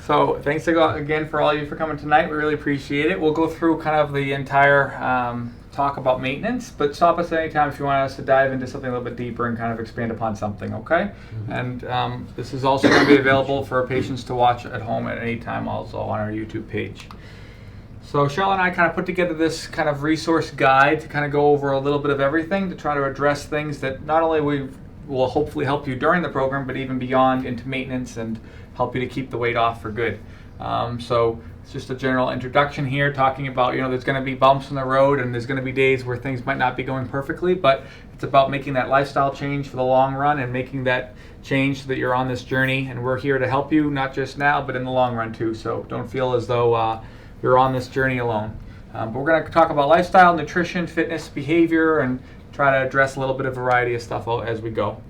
So thanks again for all of you for coming tonight. We really appreciate it. We'll go through kind of the entire talk about maintenance, but stop us anytime if you want us to dive into something a little bit deeper and kind of expand upon something, okay? And this is also going to be available for patients to watch at home at any time, also on our YouTube page. So Cheryl and I kind of put together this kind of resource guide to kind of go over a little bit of everything to try to address things that not only will hopefully help you during the program, but even beyond into maintenance and help you to keep the weight off for good. So it's just a general introduction here, talking about, there's going to be bumps in the road and there's going to be days where things might not be going perfectly, but it's about making that lifestyle change for the long run and making that change so that you're on this journey. And we're here to help you, not just now, but in the long run too. So don't feel as though you're on this journey alone. But we're going to talk about lifestyle, nutrition, fitness, behavior, and try to address a little bit of variety of stuff as we go.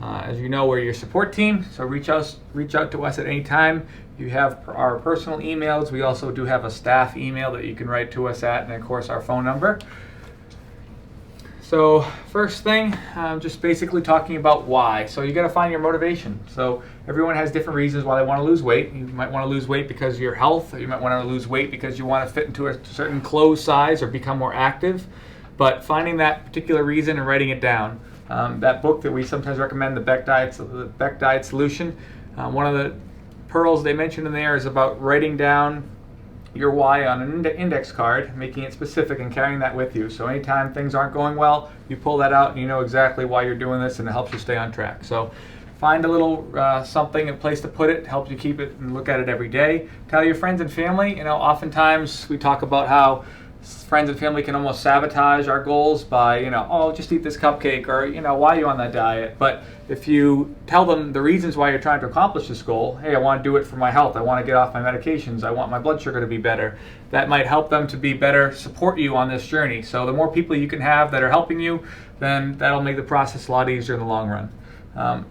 As you know, we're your support team, so reach out to us at any time. You have our personal emails. We also do have a staff email that you can write to us at, and of course our phone number. So first thing, just basically talking about why. So you got to find your motivation. So everyone has different reasons why they want to lose weight. You might want to lose weight because of your health, or you might want to lose weight because you want to fit into a certain clothes size or become more active. But finding that particular reason and writing it down. That book that we sometimes recommend, the Beck Diet Solution, one of the pearls they mentioned in there is about writing down your why on an index card, making it specific and carrying that with you. So anytime things aren't going well, you pull that out and you know exactly why you're doing this, and it helps you stay on track. So find a little something, a place to put it, helps you keep it and look at it every day. Tell your friends and family. Oftentimes we talk about how friends and family can almost sabotage our goals by, just eat this cupcake, or, why are you on that diet? But if you tell them the reasons why you're trying to accomplish this goal, hey, I want to do it for my health, I want to get off my medications, I want my blood sugar to be better, that might help them to be better, support you on this journey. So the more people you can have that are helping you, then that'll make the process a lot easier in the long run.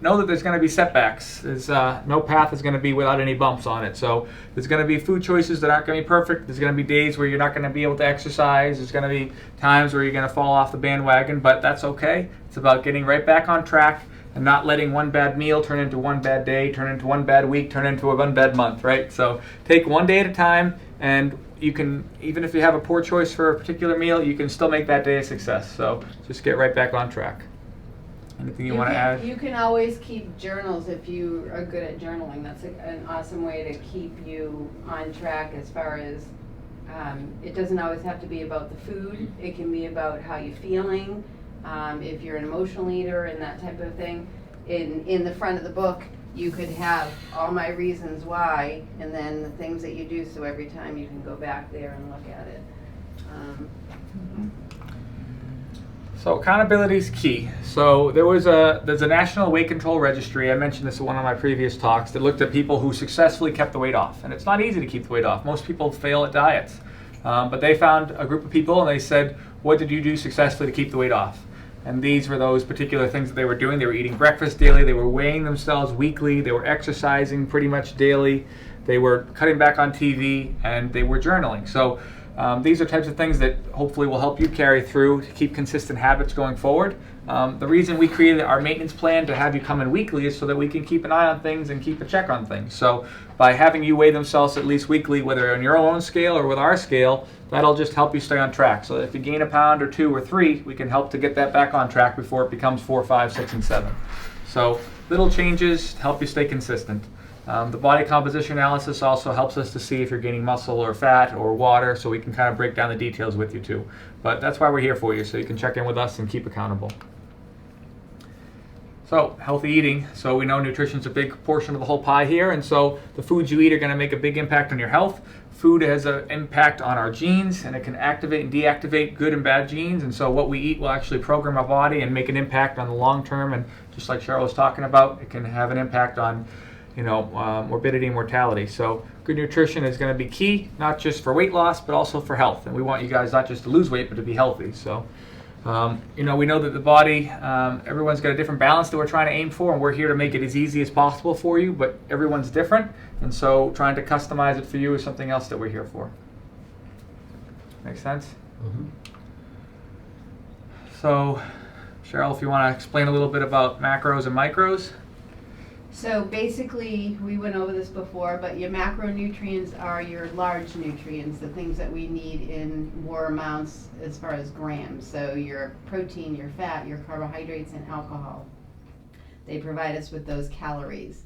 Know that there's going to be setbacks. No path is going to be without any bumps on it. So there's going to be food choices that aren't going to be perfect. There's going to be days where you're not going to be able to exercise. There's going to be times where you're going to fall off the bandwagon, but that's okay. It's about getting right back on track and not letting one bad meal turn into one bad day, turn into one bad week, turn into one bad month, right? So take one day at a time, and you can, even if you have a poor choice for a particular meal, you can still make that day a success. So just get right back on track. Anything you want to add? You can always keep journals if you are good at journaling. That's an awesome way to keep you on track as far as it doesn't always have to be about the food. It can be about how you're feeling, if you're an emotional eater and that type of thing. In the front of the book, you could have all my reasons why, and then the things that you do, so every time you can go back there and look at it. So accountability is key. So there's a National Weight Control Registry, I mentioned this in one of my previous talks, that looked at people who successfully kept the weight off. And it's not easy to keep the weight off. Most people fail at diets. But they found a group of people and they said, what did you do successfully to keep the weight off? And these were those particular things that they were doing. They were eating breakfast daily, they were weighing themselves weekly, they were exercising pretty much daily, they were cutting back on TV, and they were journaling. So these are types of things that hopefully will help you carry through to keep consistent habits going forward. The reason we created our maintenance plan to have you come in weekly is so that we can keep an eye on things and keep a check on things. So by having you weigh themselves at least weekly, whether on your own scale or with our scale, that'll just help you stay on track. So that if you gain a pound or 2 or 3, we can help to get that back on track before it becomes 4, 5, 6, and 7. So little changes help you stay consistent. The body composition analysis also helps us to see if you're gaining muscle or fat or water, so we can kind of break down the details with you too. But that's why we're here for you, so you can check in with us and keep accountable. So, healthy eating. So we know nutrition is a big portion of the whole pie here, and so the foods you eat are going to make a big impact on your health. Food has an impact on our genes, and it can activate and deactivate good and bad genes, and so what we eat will actually program our body and make an impact on the long term, and just like Cheryl was talking about, it can have an impact on morbidity and mortality. So good nutrition is going to be key, not just for weight loss, but also for health. And we want you guys not just to lose weight, but to be healthy. So, we know that the body, everyone's got a different balance that we're trying to aim for, and we're here to make it as easy as possible for you, but everyone's different. And so trying to customize it for you is something else that we're here for. Make sense? Mm-hmm. So, Cheryl, if you want to explain a little bit about macros and micros. So basically, we went over this before, but your macronutrients are your large nutrients, the things that we need in more amounts as far as grams. So your protein, your fat, your carbohydrates, and alcohol. They provide us with those calories.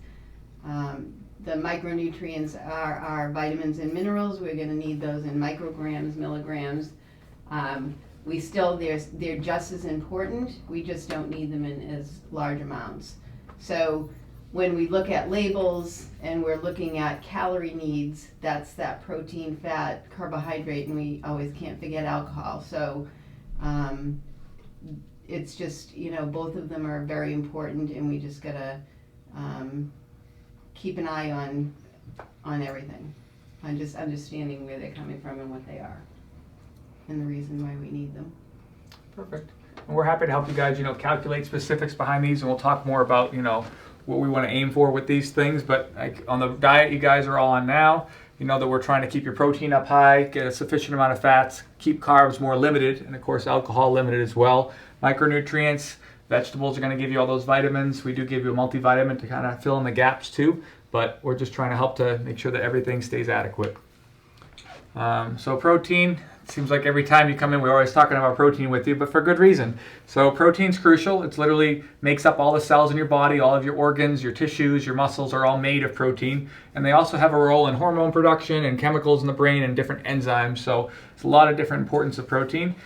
The micronutrients are our vitamins and minerals. We're going to need those in micrograms, milligrams. They're just as important. We just don't need them in as large amounts. So when we look at labels and we're looking at calorie needs, that's that protein, fat, carbohydrate, and we always can't forget alcohol. So it's just, both of them are very important, and we just gotta keep an eye on everything, on just understanding where they're coming from and what they are, and the reason why we need them. Perfect. And we're happy to help you guys, calculate specifics behind these, and we'll talk more about, what we want to aim for with these things. But like on the diet you guys are all on now, you know that we're trying to keep your protein up high, get a sufficient amount of fats, keep carbs more limited, and of course alcohol limited as well. Micronutrients, vegetables are going to give you all those vitamins. We do give you a multivitamin to kind of fill in the gaps too, but we're just trying to help to make sure that everything stays adequate. So protein, it seems like every time you come in we're always talking about protein with you, but for good reason. So protein's crucial. It literally makes up all the cells in your body, all of your organs, your tissues, your muscles are all made of protein, and they also have a role in hormone production and chemicals in the brain and different enzymes. So it's a lot of different importance of protein.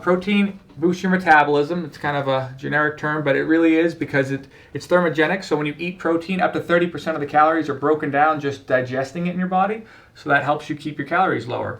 Protein boosts your metabolism. It's kind of a generic term, but it really is, because it's thermogenic. So when you eat protein, up to 30% of the calories are broken down just digesting it in your body. So that helps you keep your calories lower.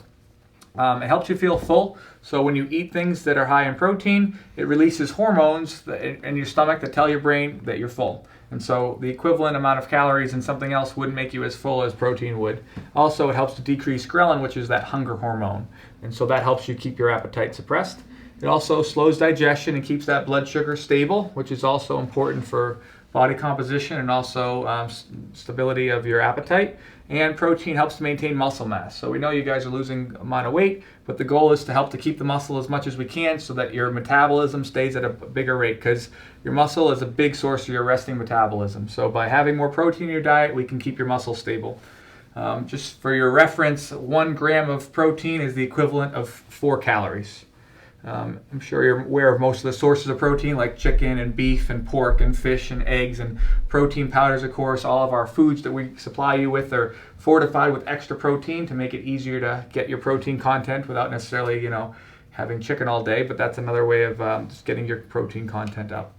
It helps you feel full. So when you eat things that are high in protein, it releases hormones in your stomach that tell your brain that you're full. And so the equivalent amount of calories in something else wouldn't make you as full as protein would. Also, it helps to decrease ghrelin, which is that hunger hormone. And so that helps you keep your appetite suppressed. It also slows digestion and keeps that blood sugar stable, which is also important for body composition and also stability of your appetite. And protein helps to maintain muscle mass. So we know you guys are losing a amount of weight, but the goal is to help to keep the muscle as much as we can so that your metabolism stays at a bigger rate, because your muscle is a big source of your resting metabolism. So by having more protein in your diet, we can keep your muscle stable. Just for your reference, 1 gram of protein is the equivalent of 4 calories. I'm sure you're aware of most of the sources of protein, like chicken and beef and pork and fish and eggs and protein powders. Of course, all of our foods that we supply you with are fortified with extra protein to make it easier to get your protein content without necessarily, having chicken all day. But that's another way of just getting your protein content up.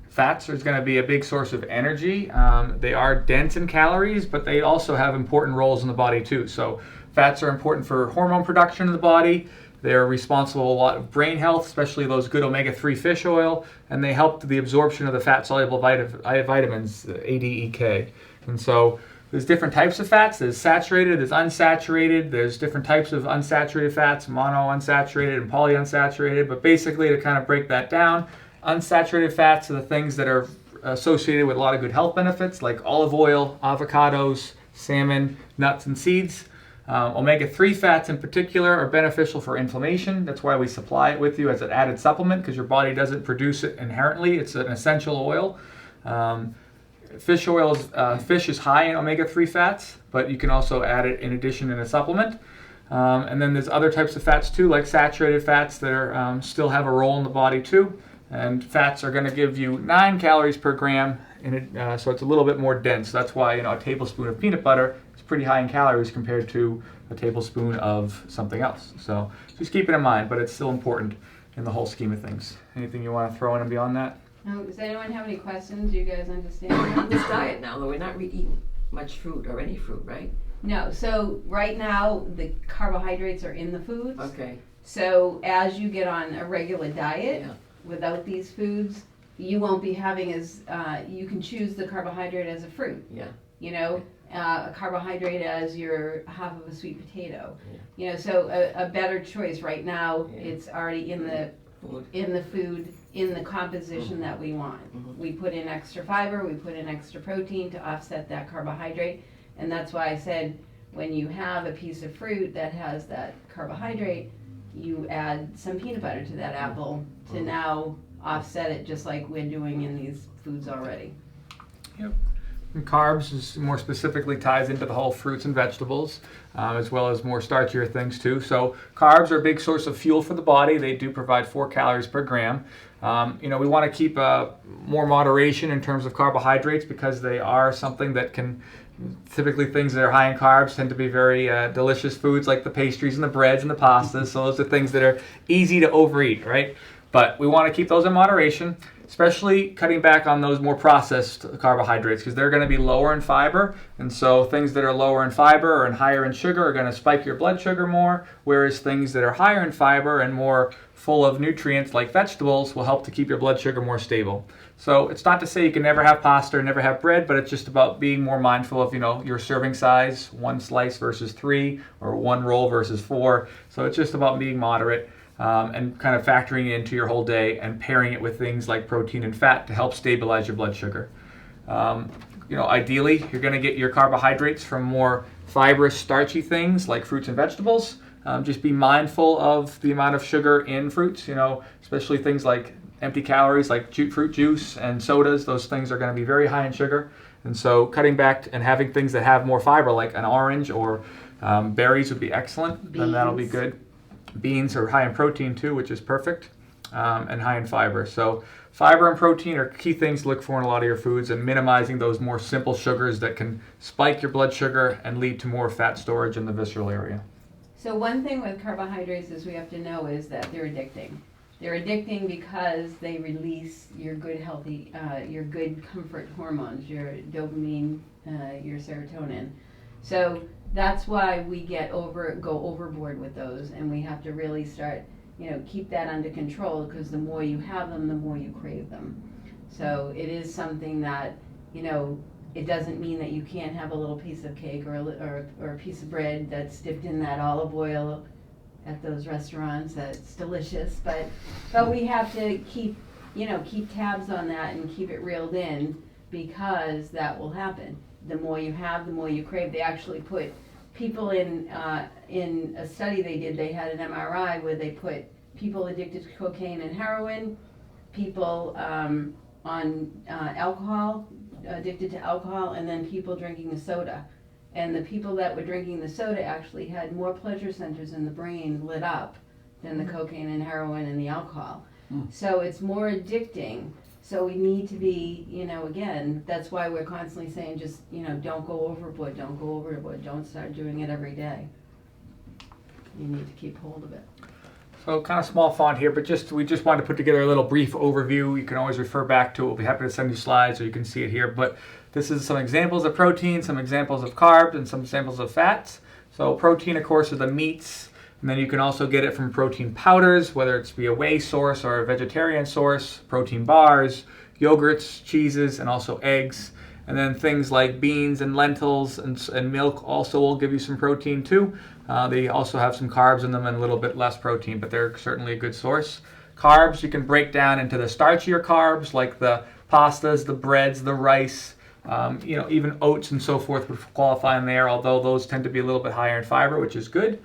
Fats is going to be a big source of energy. They are dense in calories, but they also have important roles in the body too. So fats are important for hormone production in the body. They're responsible a lot of brain health, especially those good omega-3 fish oil, and they help the absorption of the fat-soluble vitamins, A, D, E, K. And so there's different types of fats. There's saturated, there's unsaturated, there's different types of unsaturated fats, monounsaturated and polyunsaturated. But basically, to kind of break that down, unsaturated fats are the things that are associated with a lot of good health benefits, like olive oil, avocados, salmon, nuts, and seeds. Omega-3 fats in particular are beneficial for inflammation. That's why we supply it with you as an added supplement, because your body doesn't produce it inherently. It's an essential oil. Fish is high in omega-3 fats, but you can also add it in addition in a supplement. And then there's other types of fats too, like saturated fats that are still have a role in the body too. And fats are going to give you 9 calories per gram, so it's a little bit more dense. That's why a tablespoon of peanut butter is pretty high in calories compared to a tablespoon of something else. So just keep it in mind, but it's still important in the whole scheme of things. Anything you want to throw in beyond that? Does anyone have any questions? Do you guys understand? This diet now, though, we're not really eating much fruit or any fruit, right? No. So right now the carbohydrates are in the foods. Okay. So as you get on a regular diet, without these foods, you won't be having as, you can choose the carbohydrate as a fruit. Yeah. A carbohydrate as your half of a sweet potato. Yeah. So a better choice right now, it's already in the food, in the composition that we want. We put in extra fiber, we put in extra protein to offset that carbohydrate. And that's why I said, when you have a piece of fruit that has that carbohydrate, you add some peanut butter to that apple to now offset it, just like we're doing in these foods already. Yep. And carbs is more specifically ties into the whole fruits and vegetables, as well as more starchier things too. So carbs are a big source of fuel for the body. They do provide 4 calories per gram. We want to keep more moderation in terms of carbohydrates because they are something that can, typically things that are high in carbs tend to be very delicious foods like the pastries and the breads and the pastas. So those are things that are easy to overeat, right? But we want to keep those in moderation, especially cutting back on those more processed carbohydrates because they're going to be lower in fiber. And so things that are lower in fiber and higher in sugar are going to spike your blood sugar more, whereas things that are higher in fiber and more full of nutrients like vegetables will help to keep your blood sugar more stable. So it's not to say you can never have pasta or never have bread, but it's just about being more mindful of, your serving size, 1 slice versus 3 or 1 roll versus 4. So it's just about being moderate. And kind of factoring it into your whole day and pairing it with things like protein and fat to help stabilize your blood sugar. Ideally, you're going to get your carbohydrates from more fibrous, starchy things like fruits and vegetables. Just be mindful of the amount of sugar in fruits, especially things like empty calories like fruit juice and sodas. Those things are going to be very high in sugar. And so cutting back and having things that have more fiber like an orange or berries would be excellent. Then that'll be good. Beans are high in protein too, which is perfect, and high in fiber. So fiber and protein are key things to look for in a lot of your foods, and minimizing those more simple sugars that can spike your blood sugar and lead to more fat storage in the visceral area. So one thing with carbohydrates is we have to know is that they're addicting. They're addicting because they release your good healthy, your good comfort hormones, your dopamine, your serotonin. So that's why we go overboard with those, and we have to really start, keep that under control because the more you have them, the more you crave them. So it is something that, it doesn't mean that you can't have a little piece of cake or a piece of bread that's dipped in that olive oil at those restaurants. That's delicious, but we have to keep tabs on that and keep it reeled in because that will happen. The more you have, the more you crave. They actually put people in a study they did. They had an MRI where they put people addicted to cocaine and heroin, people on alcohol, addicted to alcohol, and then people drinking the soda. And the people that were drinking the soda actually had more pleasure centers in the brain lit up than the cocaine and heroin and the alcohol. So it's more addicting. So we need to be, again, that's why we're constantly saying just, don't go overboard, don't start doing it every day. You need to keep hold of it. So kind of small font here, but we just wanted to put together a little brief overview. You can always refer back to it. We'll be happy to send you slides or you can see it here. But this is some examples of protein, some examples of carbs, and some examples of fats. So protein, of course, are the meats. And then you can also get it from protein powders, whether it's be a whey source or a vegetarian source, protein bars, yogurts, cheeses, and also eggs. And then things like beans and lentils and milk also will give you some protein too. They also have some carbs in them and a little bit less protein, but they're certainly a good source. Carbs you can break down into the starchier carbs like the pastas, the breads, the rice, even oats and so forth would qualify in there, although those tend to be a little bit higher in fiber, which is good.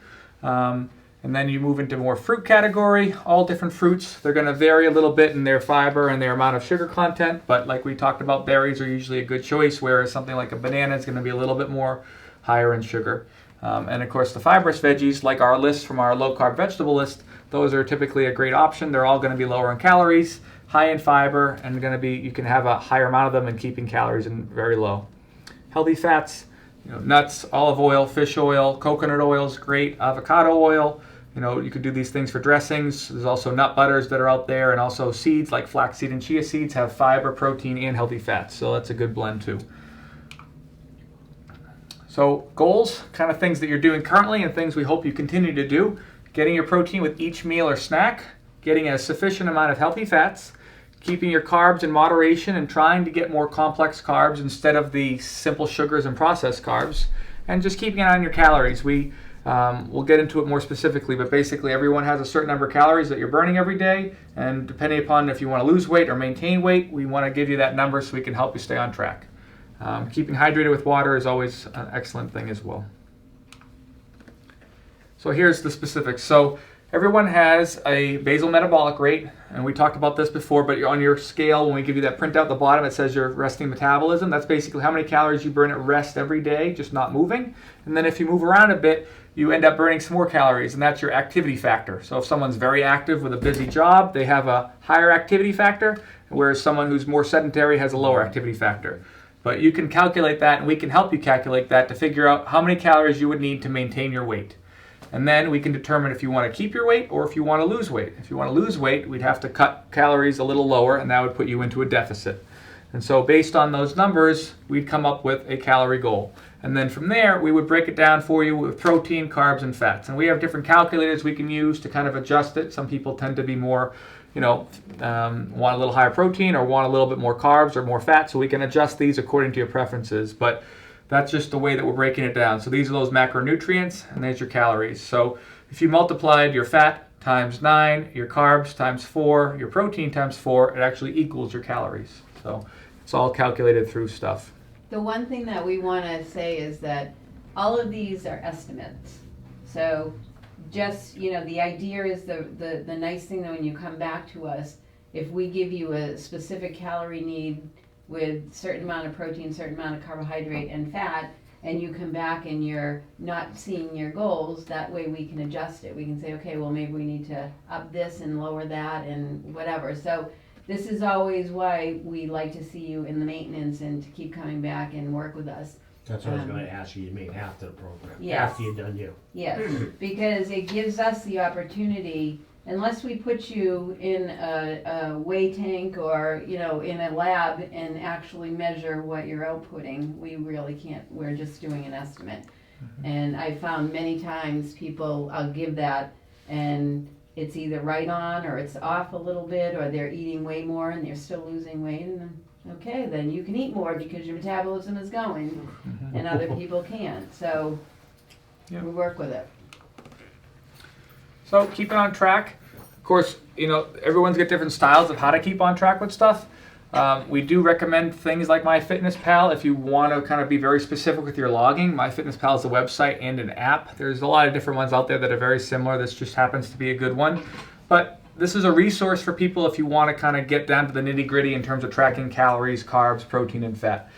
And then you move into more fruit category. All different fruits, they're going to vary a little bit in their fiber and their amount of sugar content, but like we talked about, berries are usually a good choice, whereas something like a banana is going to be a little bit more higher in sugar. And of course the fibrous veggies, like our list from our low carb vegetable list, those are typically a great option. They're all going to be lower in calories, high in fiber, and you can have a higher amount of them and keeping calories in very low. Healthy fats, nuts, olive oil, fish oil, coconut oil is great, avocado oil. You could do these things for dressings. There's also nut butters that are out there, and also seeds like flaxseed and chia seeds have fiber, protein, and healthy fats. So that's a good blend too. So goals, kind of things that you're doing currently and things we hope you continue to do. Getting your protein with each meal or snack, getting a sufficient amount of healthy fats, keeping your carbs in moderation and trying to get more complex carbs instead of the simple sugars and processed carbs, and just keeping an eye on your calories. We'll get into it more specifically, but basically everyone has a certain number of calories that you're burning every day, and depending upon if you want to lose weight or maintain weight, we want to give you that number so we can help you stay on track. Keeping hydrated with water is always an excellent thing as well. So here's the specifics. So everyone has a basal metabolic rate, and we talked about this before, but on your scale, when we give you that printout at the bottom, it says your resting metabolism. That's basically how many calories you burn at rest every day, just not moving. And then if you move around a bit, you end up burning some more calories, and that's your activity factor. So if someone's very active with a busy job, they have a higher activity factor, whereas someone who's more sedentary has a lower activity factor. But you can calculate that, and we can help you calculate that to figure out how many calories you would need to maintain your weight. And then we can determine if you want to keep your weight or if you want to lose weight. If you want to lose weight, we'd have to cut calories a little lower, and that would put you into a deficit. And so based on those numbers, we'd come up with a calorie goal. And then from there, we would break it down for you with protein, carbs, and fats. And we have different calculators we can use to kind of adjust it. Some people tend to be more, want a little higher protein or want a little bit more carbs or more fat. So we can adjust these according to your preferences. But that's just the way that we're breaking it down. So these are those macronutrients, and there's your calories. So if you multiplied your fat times 9, your carbs times 4, your protein times 4, it actually equals your calories. So it's all calculated through stuff. The one thing that we want to say is that all of these are estimates. So just, the idea is the nice thing that when you come back to us, if we give you a specific calorie need with certain amount of protein, certain amount of carbohydrate and fat, and you come back and you're not seeing your goals, that way we can adjust it. We can say, okay, well maybe we need to up this and lower that and whatever. So this is always why we like to see you in the maintenance and to keep coming back and work with us. That's what I was going to ask you. You made after the program. Yes. After you're done you. Yes, because it gives us the opportunity, unless we put you in a weigh tank or, in a lab and actually measure what you're outputting, we really can't. We're just doing an estimate. Mm-hmm. And I found many times people, I'll give that, and it's either right on or it's off a little bit, or they're eating way more and they're still losing weight. And okay, then you can eat more because your metabolism is going, mm-hmm. and other people can't. So we work with it. So keep it on track. Of course, everyone's got different styles of how to keep on track with stuff. We do recommend things like MyFitnessPal if you want to kind of be very specific with your logging. MyFitnessPal is a website and an app. There's a lot of different ones out there that are very similar. This just happens to be a good one. But this is a resource for people if you want to kind of get down to the nitty-gritty in terms of tracking calories, carbs, protein, and fat.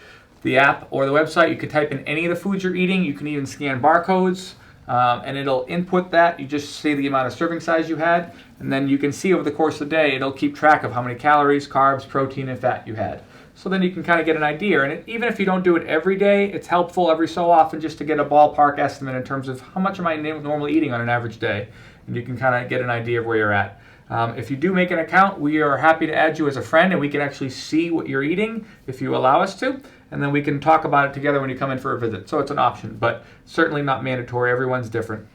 The app or the website, you can type in any of the foods you're eating. You can even scan barcodes, and it'll input that. You just say the amount of serving size you had, and then you can see over the course of the day, it'll keep track of how many calories, carbs, protein, and fat you had. So then you can kind of get an idea. And even if you don't do it every day, it's helpful every so often just to get a ballpark estimate in terms of how much am I normally eating on an average day. And you can kind of get an idea of where you're at. If you do make an account, we are happy to add you as a friend, and we can actually see what you're eating if you allow us to. And then we can talk about it together when you come in for a visit. So it's an option, but certainly not mandatory. Everyone's different.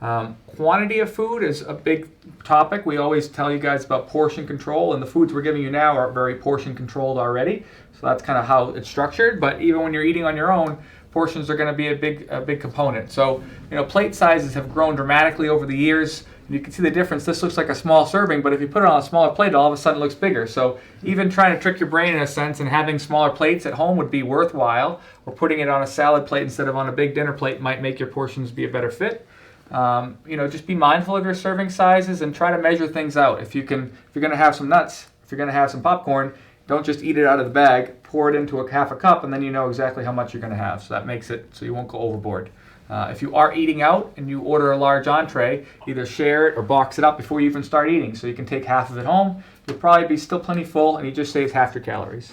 Quantity of food is a big topic. We always tell you guys about portion control, and the foods we're giving you now are very portion controlled already. So that's kind of how it's structured. But even when you're eating on your own, portions are going to be a big component. So plate sizes have grown dramatically over the years. You can see the difference. This looks like a small serving, but if you put it on a smaller plate, all of a sudden it looks bigger. So even trying to trick your brain in a sense and having smaller plates at home would be worthwhile, or putting it on a salad plate instead of on a big dinner plate might make your portions be a better fit. Just be mindful of your serving sizes and try to measure things out. If you're going to have some nuts, if you're going to have some popcorn, don't just eat it out of the bag, pour it into half a cup, and then you know exactly how much you're going to have. So that makes it so you won't go overboard. If you are eating out and you order a large entree, either share it or box it up before you even start eating, so you can take half of it home. You'll probably be still plenty full, and you just save half your calories.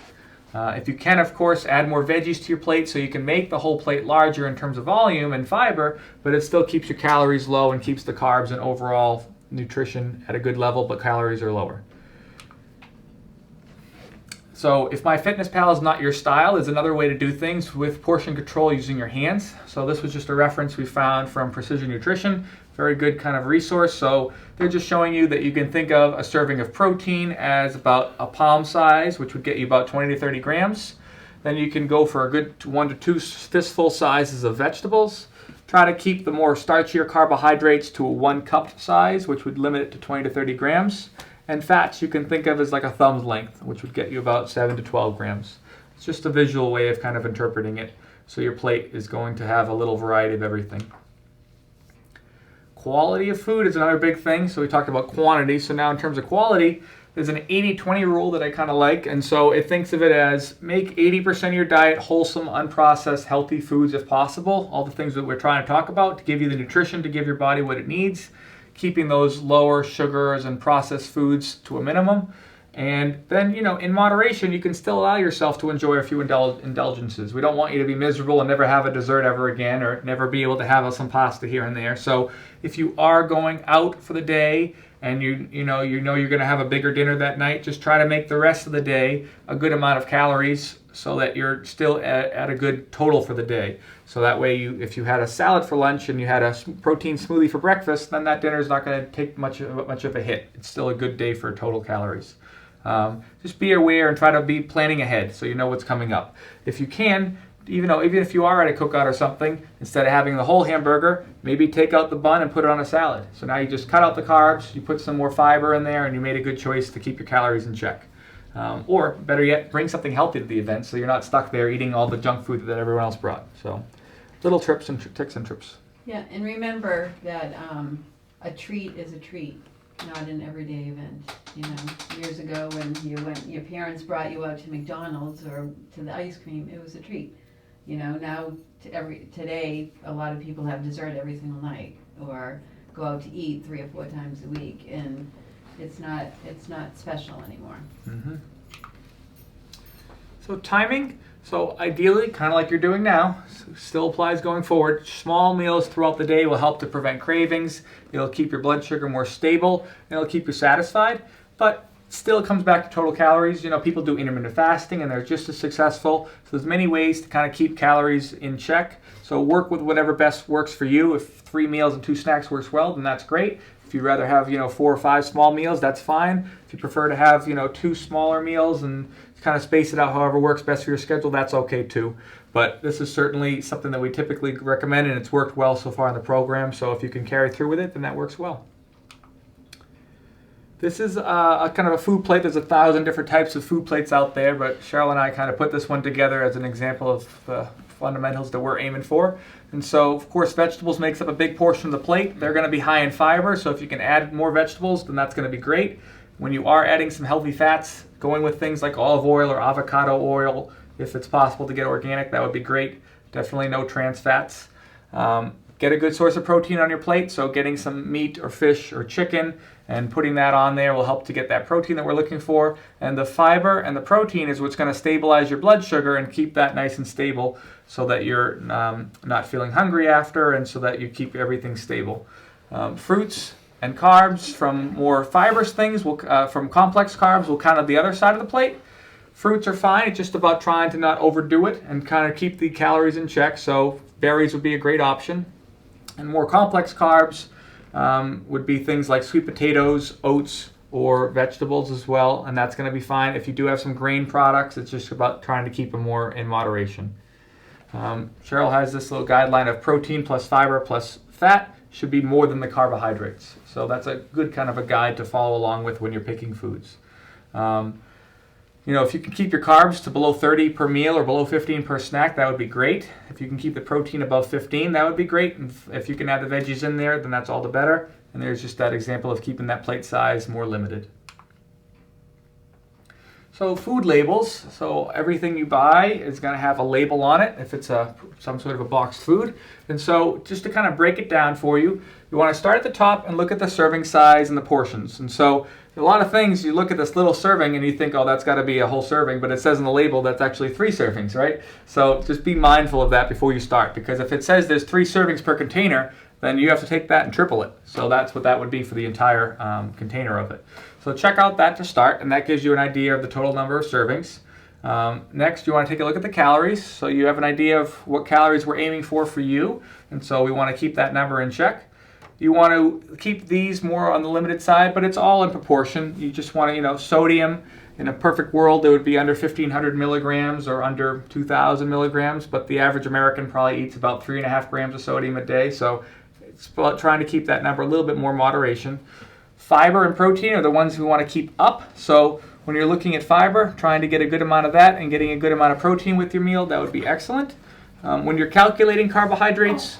If you can, of course, add more veggies to your plate so you can make the whole plate larger in terms of volume and fiber, but it still keeps your calories low and keeps the carbs and overall nutrition at a good level, but calories are lower. So if MyFitnessPal is not your style, is another way to do things with portion control using your hands. So this was just a reference we found from Precision Nutrition. Very good kind of resource. So they're just showing you that you can think of a serving of protein as about a palm size, which would get you about 20 to 30 grams. Then you can go for a good 1 to 2 fistful sizes of vegetables. Try to keep the more starchier carbohydrates to a 1 cup size, which would limit it to 20 to 30 grams. And fats you can think of as like a thumb's length, which would get you about 7 to 12 grams. It's just a visual way of kind of interpreting it. So your plate is going to have a little variety of everything. Quality of food is another big thing. So we talked about quantity. So now in terms of quality, there's an 80-20 rule that I kind of like. And so it thinks of it as make 80% of your diet wholesome, unprocessed, healthy foods if possible. All the things that we're trying to talk about to give you the nutrition to give your body what it needs. Keeping those lower sugars and processed foods to a minimum. And then, in moderation, you can still allow yourself to enjoy a few indulgences. We don't want you to be miserable and never have a dessert ever again, or never be able to have some pasta here and there. So if you are going out for the day and you know you're going to have a bigger dinner that night, just try to make the rest of the day a good amount of calories so that you're still at a good total for the day. So that way, if you had a salad for lunch and you had a protein smoothie for breakfast, then that dinner is not going to take much of a hit. It's still a good day for total calories. Just be aware and try to be planning ahead so you know what's coming up. If you can, even if you are at a cookout or something, instead of having the whole hamburger, maybe take out the bun and put it on a salad. So now you just cut out the carbs, you put some more fiber in there, and you made a good choice to keep your calories in check. Or better yet, bring something healthy to the event so you're not stuck there eating all the junk food that everyone else brought. So little tips and trips. Yeah, and remember that a treat is a treat, not an everyday event. Years ago when your parents brought you out to McDonald's or to the ice cream, it was a treat. Now today a lot of people have dessert every single night or go out to eat 3 or 4 times a week, and it's not special anymore. Mm-hmm. So timing. So ideally, kind of like you're doing now, still applies going forward. Small meals throughout the day will help to prevent cravings. It'll keep your blood sugar more stable, and it'll keep you satisfied. But still, it comes back to total calories. People do intermittent fasting, and they're just as successful. So there's many ways to kind of keep calories in check. So work with whatever best works for you. If 3 meals and 2 snacks works well, then that's great. If you'd rather have 4 or 5 small meals, that's fine. If you prefer to have 2 smaller meals and kind of space it out however works best for your schedule, that's okay too. But this is certainly something that we typically recommend, and it's worked well so far in the program. So if you can carry through with it, then that works well. This is a kind of a food plate. There's 1,000 different types of food plates out there, but Cheryl and I kind of put this one together as an example of the fundamentals that we're aiming for. And so, of course, vegetables makes up a big portion of the plate. They're going to be high in fiber, so if you can add more vegetables, then that's going to be great. When you are adding some healthy fats, going with things like olive oil or avocado oil, if it's possible to get organic, that would be great. Definitely no trans fats. Get a good source of protein on your plate, so getting some meat or fish or chicken and putting that on there will help to get that protein that we're looking for. And the fiber and the protein is what's going to stabilize your blood sugar and keep that nice and stable so that you're not feeling hungry after, and so that you keep everything stable. Fruits and carbs from more fibrous things, from complex carbs, will count on the other side of the plate. Fruits are fine. It's just about trying to not overdo it and kind of keep the calories in check. So berries would be a great option. And more complex carbs would be things like sweet potatoes, oats, or vegetables as well. And that's going to be fine. If you do have some grain products, it's just about trying to keep them more in moderation. Cheryl has this little guideline of protein plus fiber plus fat should be more than the carbohydrates. So that's a good kind of a guide to follow along with when you're picking foods. If you can keep your carbs to below 30 per meal or below 15 per snack, that would be great. If you can keep the protein above 15, that would be great. And if you can add the veggies in there, then that's all the better. And there's just that example of keeping that plate size more limited. So food labels. So everything you buy is going to have a label on it if it's some sort of a boxed food. And so just to kind of break it down for you, you want to start at the top and look at the serving size and the portions. And so a lot of things, you look at this little serving and you think, oh, that's got to be a whole serving, but it says in the label that's actually 3 servings, right? So just be mindful of that before you start, because if it says there's 3 servings per container, then you have to take that and triple it. So that's what that would be for the entire container of it. So check out that to start, and that gives you an idea of the total number of servings. Next, you want to take a look at the calories. So you have an idea of what calories we're aiming for you, and so we want to keep that number in check. You want to keep these more on the limited side, but it's all in proportion. You just want to, sodium, in a perfect world, it would be under 1,500 milligrams or under 2,000 milligrams, but the average American probably eats about 3.5 grams of sodium a day, so it's about trying to keep that number a little bit more moderation. Fiber and protein are the ones we want to keep up, so when you're looking at fiber, trying to get a good amount of that and getting a good amount of protein with your meal, that would be excellent. When you're calculating carbohydrates,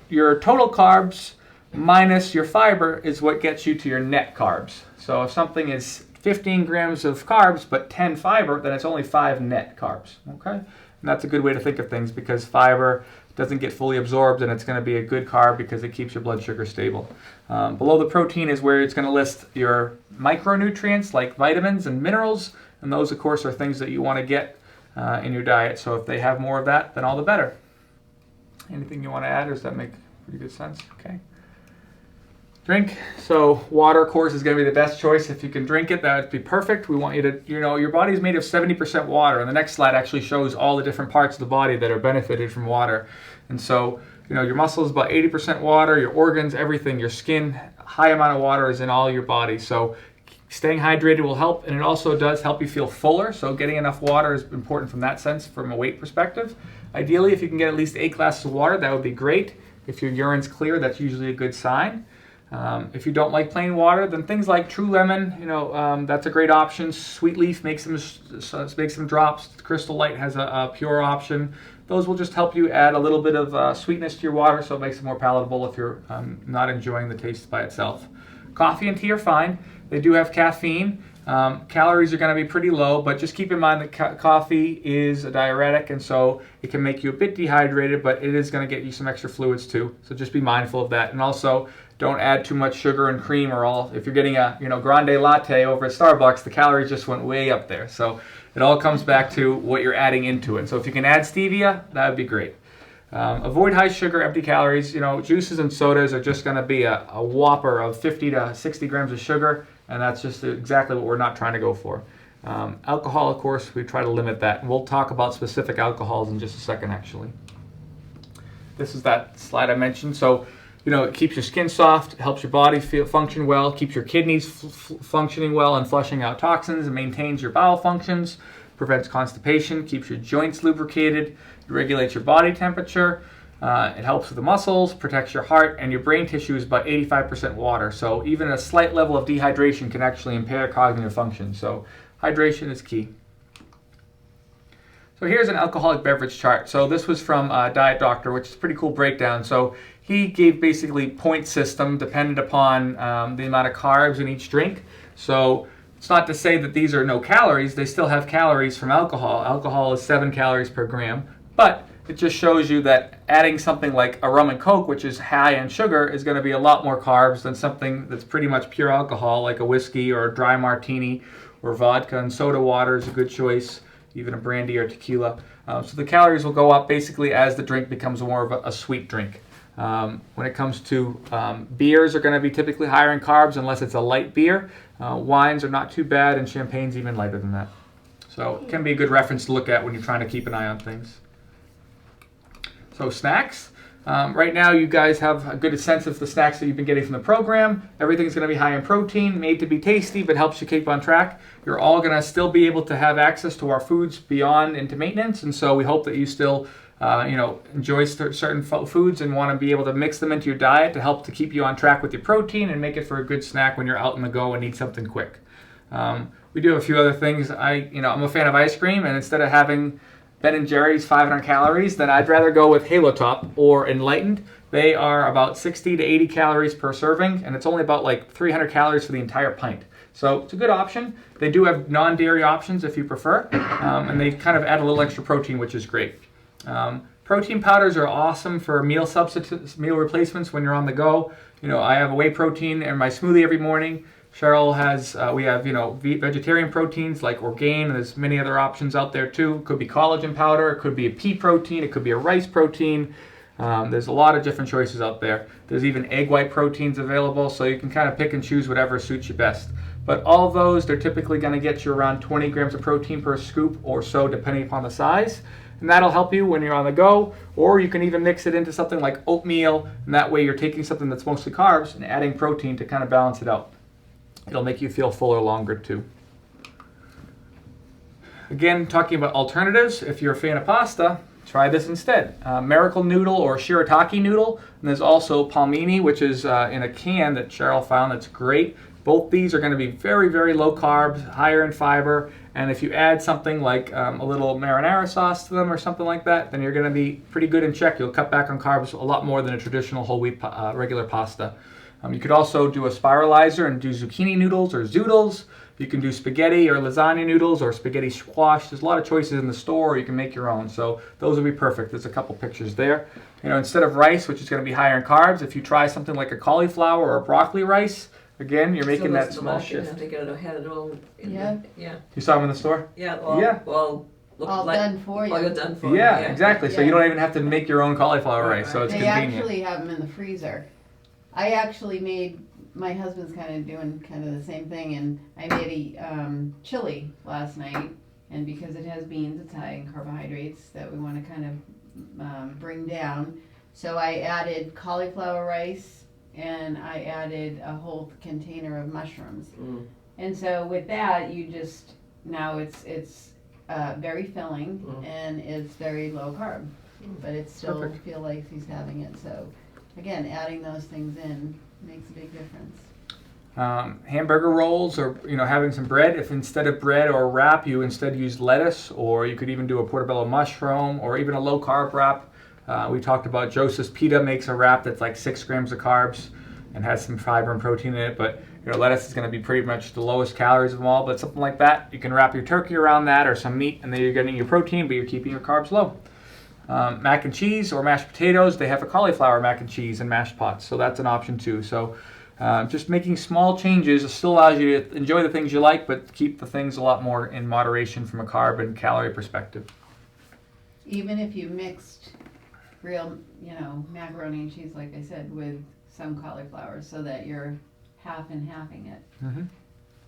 your total carbs minus your fiber is what gets you to your net carbs. So if something is 15 grams of carbs but 10 fiber, then it's only 5 net carbs, okay? And that's a good way to think of things because fiber doesn't get fully absorbed and it's going to be a good carb because it keeps your blood sugar stable. Below the protein is where it's going to list your micronutrients like vitamins and minerals, and those of course are things that you want to get in your diet. So if they have more of that, then all the better. Anything you want to add, or does that make pretty good sense? Okay. Drink. So water, of course, is going to be the best choice. If you can drink it, that would be perfect. We want you to, your body is made of 70% water. And the next slide actually shows all the different parts of the body that are benefited from water. And so, your muscles about 80% water, your organs, everything, your skin, high amount of water is in all your body. So staying hydrated will help, and it also does help you feel fuller. So getting enough water is important from that sense, from a weight perspective. Ideally, if you can get at least 8 glasses of water, that would be great. If your urine's clear, that's usually a good sign. If you don't like plain water, then things like True Lemon, that's a great option. Sweet Leaf makes some drops. Crystal Light has a pure option. Those will just help you add a little bit of sweetness to your water, so it makes it more palatable if you're not enjoying the taste by itself. Coffee and tea are fine. They do have caffeine. Calories are going to be pretty low, but just keep in mind that coffee is a diuretic, and so it can make you a bit dehydrated, but it is going to get you some extra fluids too. So just be mindful of that. And also, don't add too much sugar and cream, or if you're getting a grande latte over at Starbucks, the calories just went way up there. So it all comes back to what you're adding into it. So if you can add stevia, that would be great. Avoid high sugar, empty calories. Juices and sodas are just going to be a whopper of 50 to 60 grams of sugar, and that's just exactly what we're not trying to go for. Alcohol, of course, we try to limit that. And we'll talk about specific alcohols in just a second, actually. This is that slide I mentioned. So, it keeps your skin soft, helps your body function well, keeps your kidneys functioning well and flushing out toxins, and maintains your bowel functions, prevents constipation, keeps your joints lubricated, it regulates your body temperature, it helps with the muscles, protects your heart, and your brain tissue is about 85% water. So even a slight level of dehydration can actually impair cognitive function. So hydration is key. So here's an alcoholic beverage chart. So this was from Diet Doctor, which is a pretty cool breakdown. So he gave basically point system dependent upon the amount of carbs in each drink. So it's not to say that these are no calories. They still have calories from alcohol. Alcohol is 7 calories per gram. But it just shows you that adding something like a rum and coke, which is high in sugar, is going to be a lot more carbs than something that's pretty much pure alcohol, like a whiskey or a dry martini or vodka, and soda water is a good choice, even a brandy or tequila. So the calories will go up basically as the drink becomes more of a sweet drink. When it comes to beers are going to be typically higher in carbs unless it's a light beer. Wines are not too bad, and champagne's even lighter than that. So it can be a good reference to look at when you're trying to keep an eye on things. So snacks. Right now you guys have a good sense of the snacks that you've been getting from the program. Everything's going to be high in protein, made to be tasty, but helps you keep on track. You're all going to still be able to have access to our foods beyond into maintenance, and so we hope that you still enjoy certain foods and want to be able to mix them into your diet to help to keep you on track with your protein and make it for a good snack when you're out on the go and need something quick. We do have a few other things. I'm a fan of ice cream, and instead of having Ben & Jerry's 500 calories, then I'd rather go with Halo Top or Enlightened. They are about 60 to 80 calories per serving, and it's only about like 300 calories for the entire pint. So it's a good option. They do have non-dairy options if you prefer, and they kind of add a little extra protein, which is great. Protein powders are awesome for meal substitutes, meal replacements when you're on the go. I have a whey protein in my smoothie every morning. Cheryl has, we have, vegetarian proteins like Orgain, and there's many other options out there too. It could be collagen powder, it could be a pea protein, it could be a rice protein. There's a lot of different choices out there. There's even egg white proteins available, so you can kind of pick and choose whatever suits you best. But all of those, they're typically going to get you around 20 grams of protein per scoop or so, depending upon the size. And that'll help you when you're on the go, or you can even mix it into something like oatmeal, and that way you're taking something that's mostly carbs and adding protein to kind of balance it out. It'll make you feel fuller longer too. Again, talking about alternatives, if you're a fan of pasta, try this instead. Miracle noodle or shirataki noodle, and there's also palmini, which is in a can that Cheryl found that's great. Both these are going to be very, very low carbs, higher in fiber, and if you add something like a little marinara sauce to them or something like that, then you're going to be pretty good in check. You'll cut back on carbs a lot more than a traditional whole wheat regular pasta. You could also do a spiralizer and do zucchini noodles or zoodles. You can do spaghetti or lasagna noodles or spaghetti squash. There's a lot of choices in the store, or you can make your own. So those would be perfect. There's a couple pictures there. Instead of rice, which is going to be higher in carbs, if you try something like a cauliflower or a broccoli rice, again, you're making that small shift. They had it all in Yeah. yeah. You saw them in the store? Yeah, All done for you. All done for you. Yeah, exactly. So Yeah. you don't even have to make your own cauliflower rice, so it's They convenient. actually have them in the freezer. I actually made, my husband's kind of doing kind of the same thing, and I made a chili last night, and because it has beans, it's high in carbohydrates that we want to kind of bring down. So I added cauliflower rice, and I added a whole container of mushrooms. Mm. And so with that, now it's very filling, Mm. and it's very low carb, but it still Perfect. feel like he's having it. So again, adding those things in makes a big difference. Hamburger rolls, or having some bread. If instead of bread or wrap, you instead use lettuce, or you could even do a portobello mushroom, or even a low carb wrap. We talked about Joseph's Pita makes a wrap that's like 6 grams of carbs and has some fiber and protein in it, but lettuce is going to be pretty much the lowest calories of them all. But something like that, you can wrap your turkey around that or some meat, and then you're getting your protein, but you're keeping your carbs low. Mac and cheese or mashed potatoes, they have a cauliflower mac and cheese and mashed pots, so that's an option too. So just making small changes still allows you to enjoy the things you like, but keep the things a lot more in moderation from a carb and calorie perspective. Even if you mixed real, macaroni and cheese, like I said, with some cauliflower, so that you're half and halving it. Mm-hmm.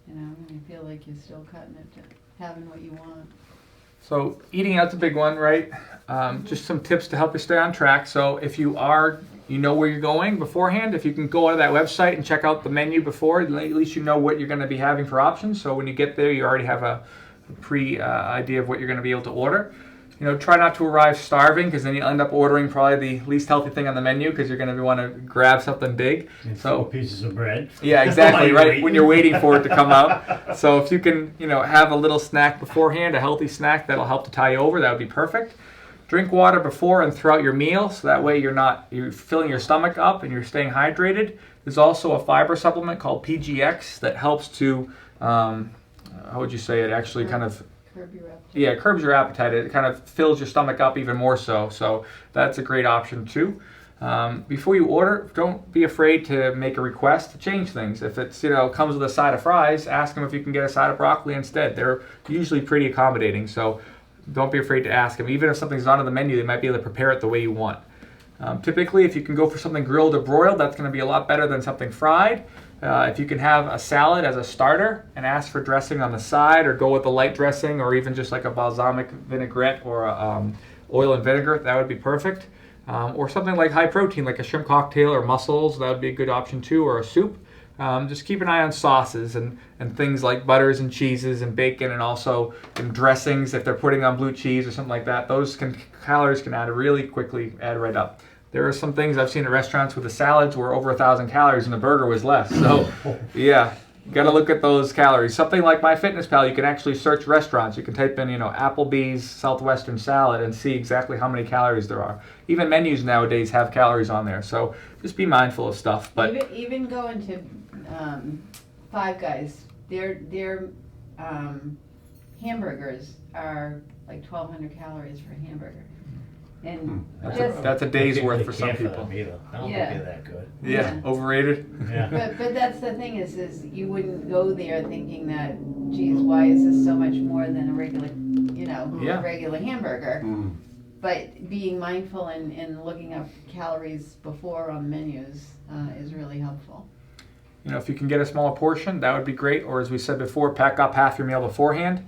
And you feel like you're still cutting it to having what you want. So eating out's a big one, right? Just some tips to help you stay on track. So if you know where you're going beforehand, if you can go onto that website and check out the menu before, at least you know what you're going to be having for options. So when you get there, you already have a idea of what you're going to be able to order. Try not to arrive starving, because then you'll end up ordering probably the least healthy thing on the menu, because you're going to want to grab something big. And So 4 pieces of bread. yeah, exactly, While right, you're when you're waiting for it to come out. So if you can, have a little snack beforehand, a healthy snack that'll help to tie you over, that would be perfect. Drink water before and throughout your meal, so that way you're filling your stomach up and you're staying hydrated. There's also a fiber supplement called PGX that helps to, how would you say it, actually kind of, Curb your appetite. yeah, it curbs your appetite. It kind of fills your stomach up even more so. So that's a great option too. Before you order, don't be afraid to make a request to change things. If it's comes with a side of fries, ask them if you can get a side of broccoli instead. They're usually pretty accommodating. So don't be afraid to ask them. Even if something's not on the menu, they might be able to prepare it the way you want. Typically, if you can go for something grilled or broiled, that's going to be a lot better than something fried. If you can have a salad as a starter and ask for dressing on the side, or go with a light dressing, or even just like a balsamic vinaigrette or oil and vinegar, that would be perfect. Or something like high protein, like a shrimp cocktail or mussels, that would be a good option too, or a soup. Just keep an eye on sauces and things like butters and cheeses and bacon, and also in dressings, if they're putting on blue cheese or something like that, those calories can add right up. There are some things I've seen at restaurants with the salads were over 1,000 calories and the burger was less. So yeah, you got to look at those calories. Something like MyFitnessPal, you can actually search restaurants. You can type in, Applebee's Southwestern salad and see exactly how many calories there are. Even menus nowadays have calories on there. So just be mindful of stuff. But even going to Five Guys, their hamburgers are like 1,200 calories for a hamburger. And that's a day's worth for some Can't people. them either. I don't Yeah. think they're that good. Yeah, Yeah. overrated. Yeah. But that's the thing is you wouldn't go there thinking that, geez, why is this so much more than a regular, Yeah. a regular hamburger? But being mindful and looking up calories before on menus is really helpful. If you can get a smaller portion, that would be great. Or as we said before, pack up half your meal beforehand.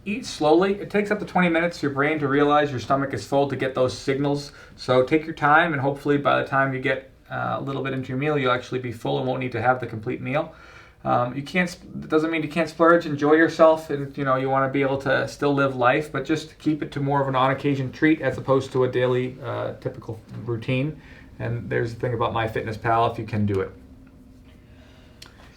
Eat slowly. It takes up to 20 minutes for your brain to realize your stomach is full, to get those signals. So take your time, and hopefully by the time you get a little bit into your meal, you'll actually be full and won't need to have the complete meal. It doesn't mean you can't splurge. Enjoy yourself, and you want to be able to still live life, but just keep it to more of an on-occasion treat as opposed to a daily typical routine. And there's the thing about MyFitnessPal, if you can do it.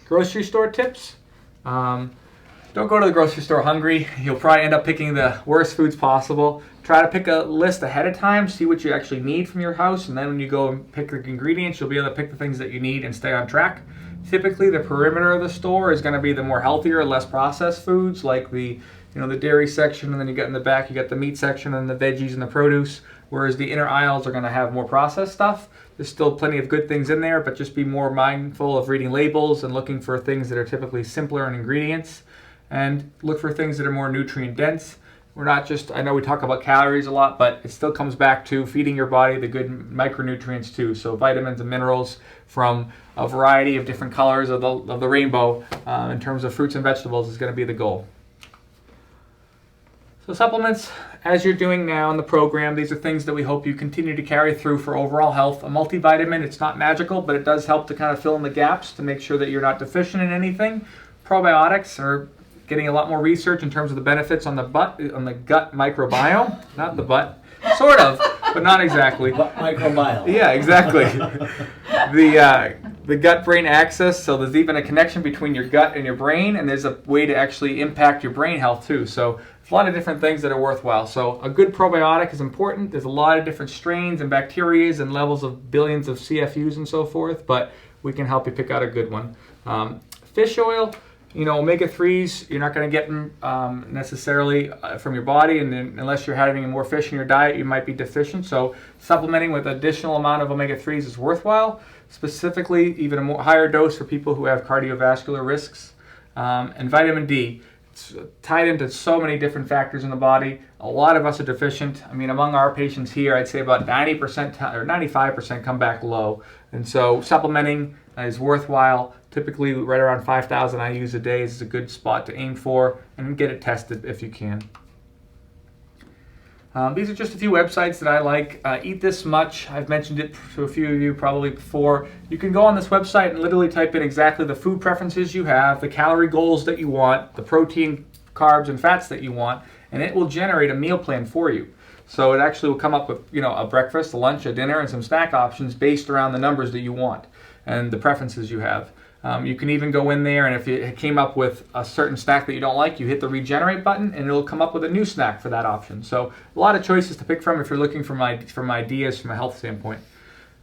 Grocery store tips. Don't go to the grocery store hungry. You'll probably end up picking the worst foods possible. Try to pick a list ahead of time, see what you actually need from your house, and then when you go and pick the ingredients, you'll be able to pick the things that you need and stay on track. Typically, the perimeter of the store is going to be the more healthier, less processed foods, like the dairy section, and then you get in the back, you got the meat section and the veggies and the produce, whereas the inner aisles are going to have more processed stuff. There's still plenty of good things in there, but just be more mindful of reading labels and looking for things that are typically simpler in ingredients, and look for things that are more nutrient dense. We're not just, I know we talk about calories a lot, but it still comes back to feeding your body the good micronutrients too. So vitamins and minerals from a variety of different colors of the rainbow in terms of fruits and vegetables is going to be the goal. So supplements, as you're doing now in the program, these are things that we hope you continue to carry through for overall health. A multivitamin, it's not magical, but it does help to kind of fill in the gaps to make sure that you're not deficient in anything. Probiotics are getting a lot more research in terms of the benefits on the gut microbiome. Not the butt, sort of, but not exactly. But microbiome. Yeah, exactly. The gut-brain axis, so there's even a connection between your gut and your brain, and there's a way to actually impact your brain health too. So there's a lot of different things that are worthwhile. So a good probiotic is important. There's a lot of different strains and bacterias and levels of billions of CFUs and so forth, but we can help you pick out a good one. Fish oil, omega-3s, you're not going to get them necessarily from your body, and then, unless you're having more fish in your diet, you might be deficient. So supplementing with additional amount of omega-3s is worthwhile, specifically even a more higher dose for people who have cardiovascular risks. And vitamin D, it's tied into so many different factors in the body. A lot of us are deficient. I mean, among our patients here, I'd say about 90% or 95% come back low. And so supplementing is worthwhile. Typically right around 5,000 IUs a day is a good spot to aim for, and get it tested if you can. These are just a few websites that I like. Eat This Much, I've mentioned it to a few of you probably before. You can go on this website and literally type in exactly the food preferences you have, the calorie goals that you want, the protein, carbs, and fats that you want, and it will generate a meal plan for you. So it actually will come up with a breakfast, a lunch, a dinner, and some snack options based around the numbers that you want and the preferences you have. You can even go in there, and if it came up with a certain snack that you don't like, you hit the regenerate button and it'll come up with a new snack for that option. So a lot of choices to pick from if you're looking for ideas from a health standpoint.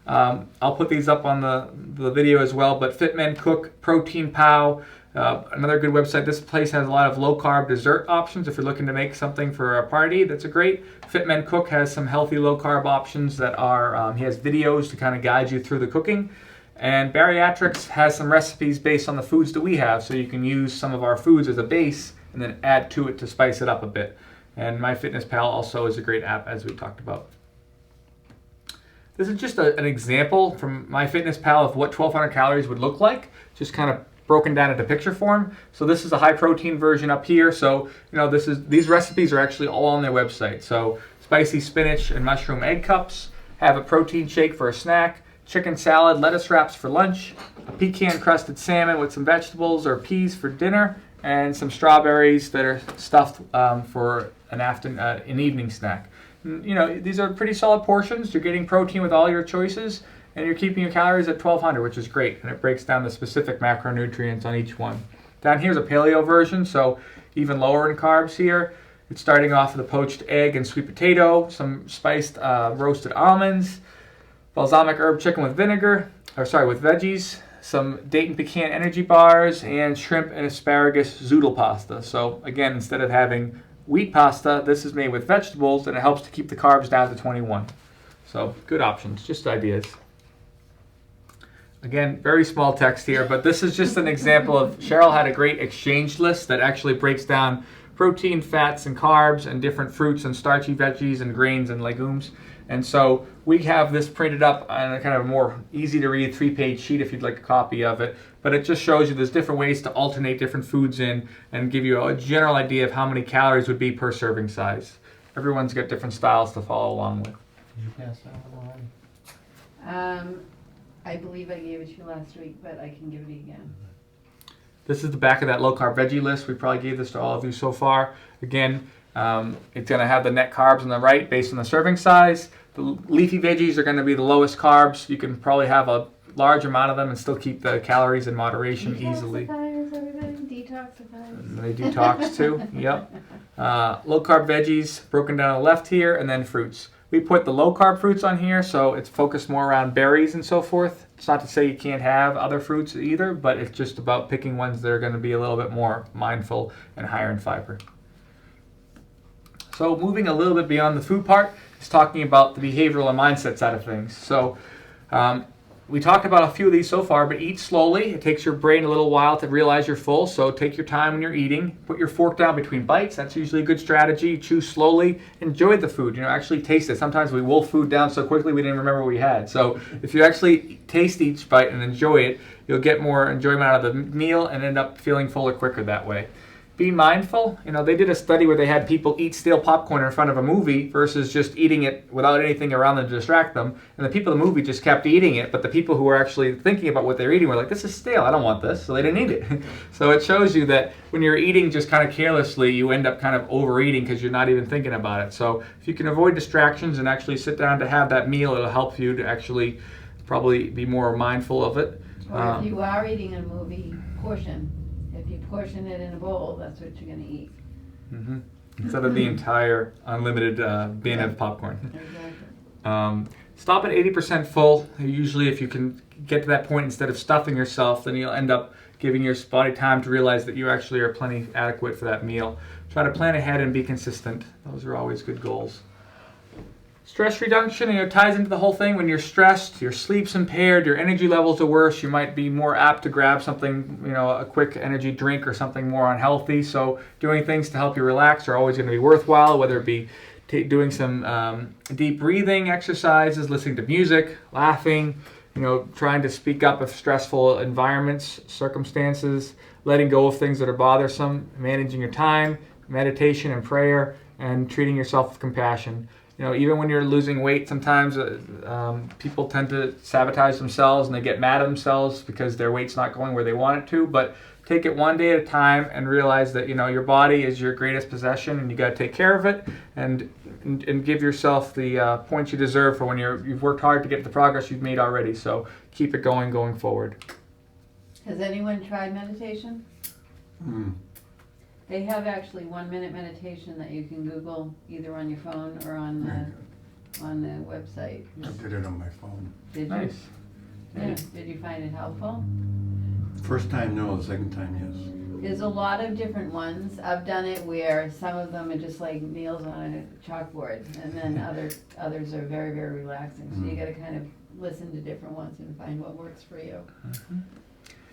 I'll put these up on the video as well, but Fit Men Cook, Protein Pow, another good website. This place has a lot of low-carb dessert options if you're looking to make something for a party. That's a great. Fit Men Cook has some healthy low-carb options that are, he has videos to kind of guide you through the cooking. And Bariatrics has some recipes based on the foods that we have, so you can use some of our foods as a base and then add to it to spice it up a bit. And MyFitnessPal also is a great app, as we talked about. This is just an example from MyFitnessPal of what 1,200 calories would look like, just kind of broken down into picture form. So this is a high protein version up here. So these recipes are actually all on their website. So spicy spinach and mushroom egg cups, have a protein shake for a snack, chicken salad, lettuce wraps for lunch, a pecan-crusted salmon with some vegetables or peas for dinner, and some strawberries that are stuffed for an evening snack. These are pretty solid portions. You're getting protein with all your choices, and you're keeping your calories at 1,200, which is great, and it breaks down the specific macronutrients on each one. Down here's a paleo version, so even lower in carbs here. It's starting off with a poached egg and sweet potato, some spiced roasted almonds, balsamic herb chicken with with veggies, some date and pecan energy bars, and shrimp and asparagus zoodle pasta. So again, instead of having wheat pasta, this is made with vegetables, and it helps to keep the carbs down to 21. So good options, just ideas. Again, very small text here, but this is just an example of, Cheryl had a great exchange list that actually breaks down protein, fats, and carbs, and different fruits and starchy veggies and grains and legumes. And so we have this printed up on a kind of more easy to read 3-page sheet if you'd like a copy of it. But it just shows you there's different ways to alternate different foods in and give you a general idea of how many calories would be per serving size. Everyone's got different styles to follow along with. Did you pass that one along? I believe I gave it to you last week, but I can give it again. This is the back of that low-carb veggie list. We probably gave this to all of you so far. Again, it's going to have the net carbs on the right based on the serving size. The leafy veggies are going to be the lowest carbs. You can probably have a large amount of them and still keep the calories in moderation easily. Detoxifiers, everybody, detoxifiers. They detox too. Yep. Low carb veggies broken down on the left here, and then fruits. We put the low carb fruits on here, so it's focused more around berries and so forth. It's not to say you can't have other fruits either, but it's just about picking ones that are going to be a little bit more mindful and higher in fiber. So moving a little bit beyond the food part is talking about the behavioral and mindset side of things. So we talked about a few of these so far, but eat slowly. It takes your brain a little while to realize you're full, so take your time when you're eating. Put your fork down between bites. That's usually a good strategy. Chew slowly. Enjoy the food. Actually taste it. Sometimes we wolf food down so quickly we didn't remember what we had. So if you actually taste each bite and enjoy it, you'll get more enjoyment out of the meal and end up feeling fuller quicker that way. Be mindful. They did a study where they had people eat stale popcorn in front of a movie versus just eating it without anything around them to distract them. And the people in the movie just kept eating it, but the people who were actually thinking about what they're eating were like, this is stale, I don't want this, so they didn't eat it. So it shows you that when you're eating just kind of carelessly, you end up kind of overeating because you're not even thinking about it. So if you can avoid distractions and actually sit down to have that meal, it'll help you to actually probably be more mindful of it. Or if you are eating a movie, portion. If you portion it in a bowl, that's what you're going to eat. Mm-hmm. Instead of the entire unlimited bin of popcorn. Exactly. Stop at 80% full. Usually if you can get to that point instead of stuffing yourself, then you'll end up giving your body time to realize that you actually are plenty adequate for that meal. Try to plan ahead and be consistent. Those are always good goals. Stress reduction, ties into the whole thing. When you're stressed, your sleep's impaired, your energy levels are worse, you might be more apt to grab something, a quick energy drink or something more unhealthy. So doing things to help you relax are always going to be worthwhile, whether it be doing some deep breathing exercises, listening to music, laughing, trying to speak up of stressful environments, circumstances, letting go of things that are bothersome, managing your time, meditation and prayer, and treating yourself with compassion. Even when you're losing weight, sometimes people tend to sabotage themselves and they get mad at themselves because their weight's not going where they want it to. But take it one day at a time and realize that your body is your greatest possession and you got to take care of it and give yourself the points you deserve for when you've worked hard to get the progress you've made already. So keep it going forward. Has anyone tried meditation? Mm. They have actually 1-minute meditation that you can Google either on your phone or on the website. I did it on my phone. Did you? Nice. Yeah. Did you find it helpful? First time, no. The second time, yes. There's a lot of different ones. I've done it where some of them are just like meals on a chalkboard, and then others are very, very relaxing. So you got to kind of listen to different ones and find what works for you. Mm-hmm.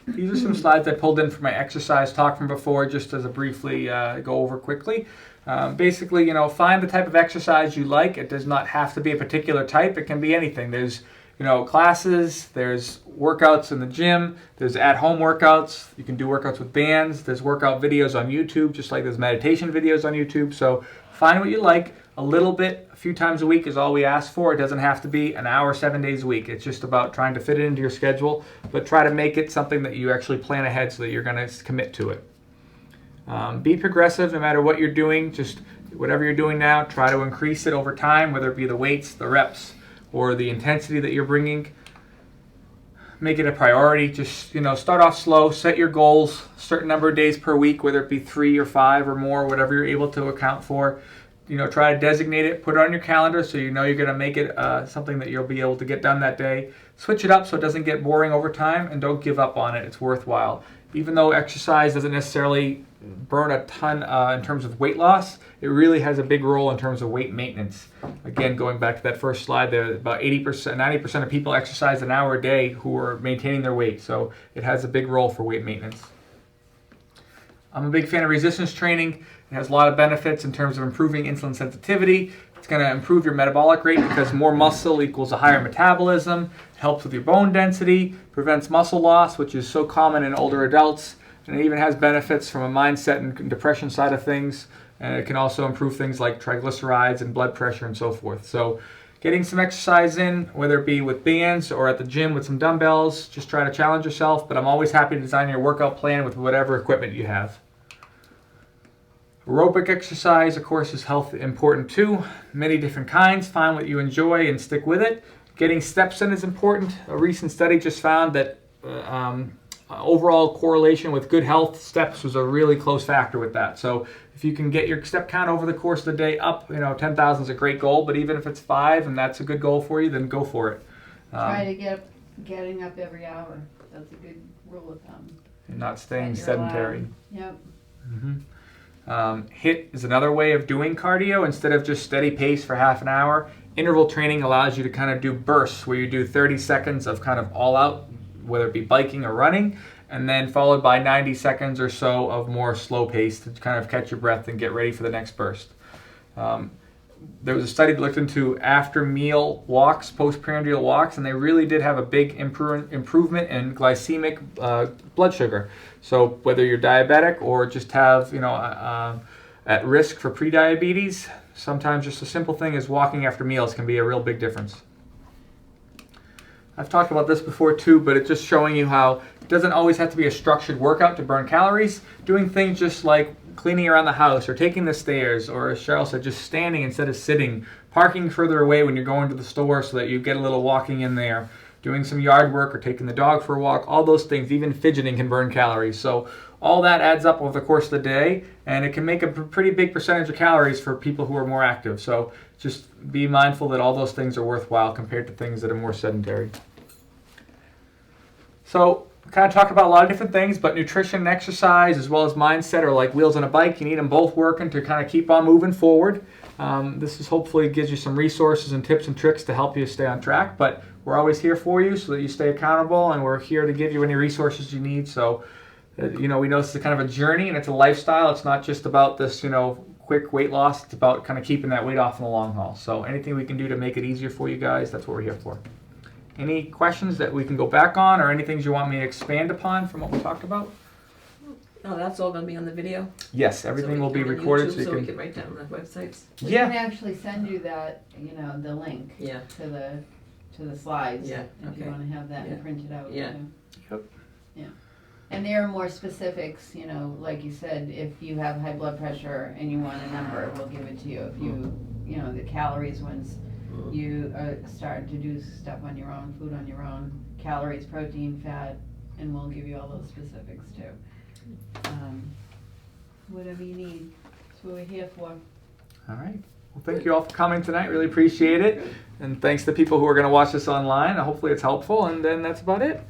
These are some slides I pulled in from my exercise talk from before, just as a briefly go over quickly. Basically, find the type of exercise you like. It does not have to be a particular type. It can be anything. There's, classes, there's workouts in the gym, there's at-home workouts. You can do workouts with bands. There's workout videos on YouTube, just like there's meditation videos on YouTube. So find what you like. A little bit, a few times a week is all we ask for. It doesn't have to be an hour, 7 days a week. It's just about trying to fit it into your schedule, but try to make it something that you actually plan ahead so that you're going to commit to it. Be progressive no matter what you're doing. Just whatever you're doing now, try to increase it over time, whether it be the weights, the reps, or the intensity that you're bringing. Make it a priority. Just, start off slow, set your goals, certain number of days per week, whether it be 3 or 5 or more, whatever you're able to account for. Try to designate it, put it on your calendar so you're going to make it something that you'll be able to get done that day. Switch it up so it doesn't get boring over time, and don't give up on it. It's worthwhile. Even though exercise doesn't necessarily burn a ton in terms of weight loss, it really has a big role in terms of weight maintenance. Again, going back to that first slide there, about 80%, 90% of people exercise an hour a day who are maintaining their weight. So it has a big role for weight maintenance. I'm a big fan of resistance training. It has a lot of benefits in terms of improving insulin sensitivity. It's going to improve your metabolic rate because more muscle equals a higher metabolism. It helps with your bone density, prevents muscle loss, which is so common in older adults. And it even has benefits from a mindset and depression side of things. And it can also improve things like triglycerides and blood pressure and so forth. So getting some exercise in, whether it be with bands or at the gym with some dumbbells, just try to challenge yourself. But I'm always happy to design your workout plan with whatever equipment you have. Aerobic exercise, of course, is health important too. Many different kinds. Find what you enjoy and stick with it. Getting steps in is important. A recent study just found that overall correlation with good health, steps was a really close factor with that. So if you can get your step count over the course of the day up, 10,000 is a great goal, but even if it's 5 and that's a good goal for you, then go for it. Try to getting up every hour. That's a good rule of thumb. And not staying Set your sedentary. alarm. Yep. HIIT is another way of doing cardio. Instead of just steady pace for half an hour, interval training allows you to kind of do bursts where you do 30 seconds of kind of all out, whether it be biking or running, and then followed by 90 seconds or so of more slow pace to kind of catch your breath and get ready for the next burst. There was a study that looked into after meal walks, postprandial walks, and they really did have a big improvement in glycemic blood sugar. So whether you're diabetic or just have, at risk for prediabetes, sometimes just a simple thing as walking after meals can be a real big difference. I've talked about this before too, but it's just showing you how it doesn't always have to be a structured workout to burn calories. Doing things just like cleaning around the house or taking the stairs, or as Cheryl said, just standing instead of sitting, parking further away when you're going to the store so that you get a little walking in there, doing some yard work or taking the dog for a walk, all those things, even fidgeting can burn calories. So all that adds up over the course of the day, and it can make a pretty big percentage of calories for people who are more active. So just be mindful that all those things are worthwhile compared to things that are more sedentary. So we kind of talk about a lot of different things, but nutrition and exercise as well as mindset are like wheels on a bike. You need them both working to kind of keep on moving forward. This is hopefully gives you some resources and tips and tricks to help you stay on track, but we're always here for you so that you stay accountable, and we're here to give you any resources you need. So, we know this is kind of a journey and it's a lifestyle. It's not just about this, quick weight loss. It's about kind of keeping that weight off in the long haul. So anything we can do to make it easier for you guys, that's what we're here for. Any questions that we can go back on, or anything you want me to expand upon from what we talked about? No, that's all going to be on the video. Yes, everything will be recorded, so we can write down the websites. We can actually send you that, the link Yeah. to the slides. Yeah, If you okay. want to have that and print it out. Yeah. too. Yep. Yeah. And there are more specifics, like you said, if you have high blood pressure and you want a number, we'll give it to you. If you, the calories once you start to do stuff on your own, food on your own, calories, protein, fat, and we'll give you all those specifics too. Whatever you need, that's what we're here for. All right. Well, thank you all for coming tonight. Really appreciate it. And thanks to people who are going to watch this online. Hopefully it's helpful. And then that's about it.